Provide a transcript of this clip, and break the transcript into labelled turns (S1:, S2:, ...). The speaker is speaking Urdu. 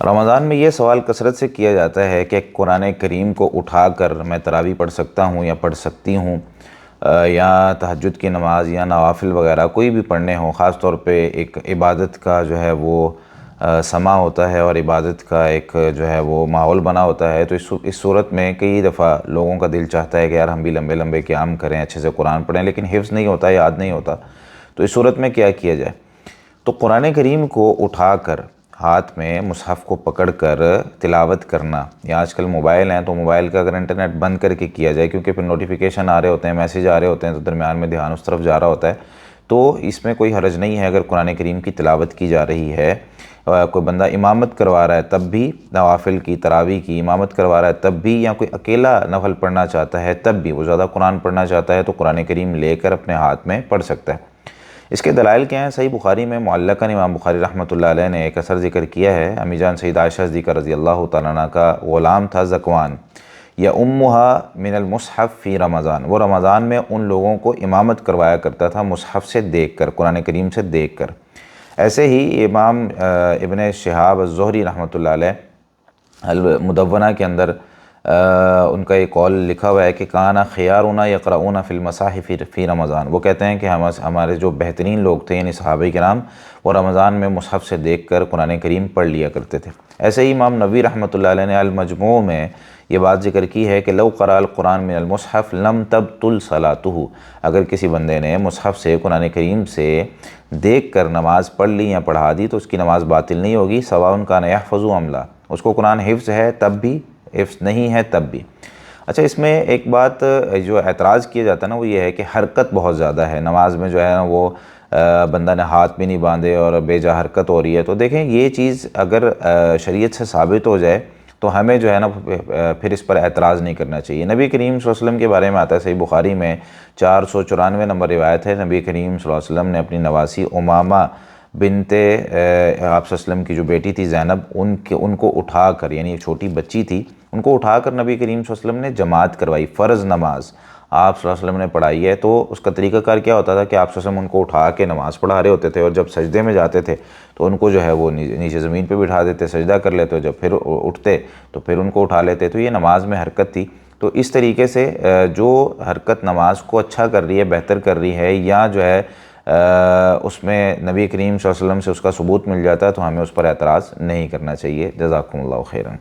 S1: رمضان میں یہ سوال کثرت سے کیا جاتا ہے کہ قرآن کریم کو اٹھا کر میں تراویح پڑھ سکتا ہوں یا پڑھ سکتی ہوں، یا تہجد کی نماز یا نوافل وغیرہ کوئی بھی پڑھنے ہوں، خاص طور پہ ایک عبادت کا جو ہے وہ سما ہوتا ہے اور عبادت کا ایک جو ہے وہ ماحول بنا ہوتا ہے، تو اس صورت میں کئی دفعہ لوگوں کا دل چاہتا ہے کہ یار ہم بھی لمبے لمبے قیام کریں، اچھے سے قرآن پڑھیں، لیکن حفظ نہیں ہوتا، یاد نہیں ہوتا، تو اس صورت میں کیا کیا جائے؟ تو قرآن کریم کو اٹھا کر ہاتھ میں مصحف کو پکڑ کر تلاوت کرنا، یا آج کل موبائل ہیں تو موبائل کا اگر انٹرنیٹ بند کر کے کیا جائے، کیونکہ پھر نوٹیفیکیشن آ رہے ہوتے ہیں، میسیج آ رہے ہوتے ہیں، تو درمیان میں دھیان اس طرف جا رہا ہوتا ہے، تو اس میں کوئی حرج نہیں ہے اگر قرآن کریم کی تلاوت کی جا رہی ہے۔ کوئی بندہ امامت کروا رہا ہے تب بھی، نوافل کی تراویح کی امامت کروا رہا ہے تب بھی، یا کوئی اکیلا نفل پڑھنا چاہتا ہے تب بھی، وہ زیادہ قرآن پڑھنا چاہتا ہے تو قرآن کریم لے کر اپنے ہاتھ میں پڑھ سکتا ہے۔ اس کے دلائل کیا ہیں؟ صحیح بخاری میں معلقاً امام بخاری رحمۃ اللہ علیہ نے ایک اثر ذکر کیا ہے، امی جان سید عائشہ صدیقہ رضی اللہ تعالیٰ عنہ کا غلام تھا ذکوان، یا امہا من المصحف فی رمضان، وہ رمضان میں ان لوگوں کو امامت کروایا کرتا تھا مصحف سے دیکھ کر، قرآن کریم سے دیکھ کر۔ ایسے ہی امام ابن شہاب الزہری رحمۃ اللہ علیہ المدونہ کے اندر ان کا ایک قول لکھا ہوا ہے کہ کانا خیارنا یقرؤون فی المصاحف فی رمضان، وہ کہتے ہیں کہ ہمارے جو بہترین لوگ تھے یعنی صحابہ کرام، وہ رمضان میں مصحف سے دیکھ کر قرآن کریم پڑھ لیا کرتے تھے۔ ایسے ہی امام نووی رحمۃ اللہ علیہ نے المجموع میں یہ بات ذکر کی ہے کہ لو قرأ القرآن من المصحف لم تبطل صلاتہ، اگر کسی بندے نے مصحف سے قرآن کریم سے دیکھ کر نماز پڑھ لی یا پڑھا دی تو اس کی نماز باطل نہیں ہوگی، سواء کان یحفظ ام لا، اس کو قرآن حفظ ہے تب بھی، حفظ نہیں ہے تب بھی۔ اچھا، اس میں ایک بات جو اعتراض کیا جاتا ہے نا، وہ یہ ہے کہ حرکت بہت زیادہ ہے نماز میں، جو ہے نا وہ بندہ نے ہاتھ بھی نہیں باندھے اور بے جا حرکت ہو رہی ہے، تو دیکھیں یہ چیز اگر شریعت سے ثابت ہو جائے تو ہمیں جو ہے نا پھر اس پر اعتراض نہیں کرنا چاہیے۔ نبی کریم صلی اللہ علیہ وسلم کے بارے میں آتا ہے صحیح بخاری میں 494 نمبر روایت ہے، نبی کریم صلی اللہ علیہ وسلم نے اپنی نواسی امامہ بنت آپ صلی اللہ علیہ وسلم کی جو بیٹی تھی زینب، ان کو اٹھا کر، یعنی ایک چھوٹی بچی تھی، ان کو اٹھا کر نبی کریم صلی اللہ علیہ وسلم نے جماعت کروائی، فرض نماز آپ صلی اللہ علیہ وسلم نے پڑھائی ہے۔ تو اس کا طریقہ کار کیا ہوتا تھا کہ آپ صلی اللہ علیہ وسلم ان کو اٹھا کے نماز پڑھا رہے ہوتے تھے، اور جب سجدے میں جاتے تھے تو ان کو جو ہے وہ نیچے زمین پہ بٹھا دیتے، سجدہ کر لیتے، جب پھر اٹھتے تو پھر ان کو اٹھا لیتے، تو یہ نماز میں حرکت تھی۔ تو اس طریقے سے جو حرکت نماز کو اچھا کر رہی ہے، بہتر کر رہی ہے، یا جو ہے اس میں نبی کریم صلی اللہ علیہ وسلم سے اس کا ثبوت مل جاتا ہے، تو ہمیں اس پر اعتراض نہیں کرنا چاہیے۔ جزاکم اللہ خیرا۔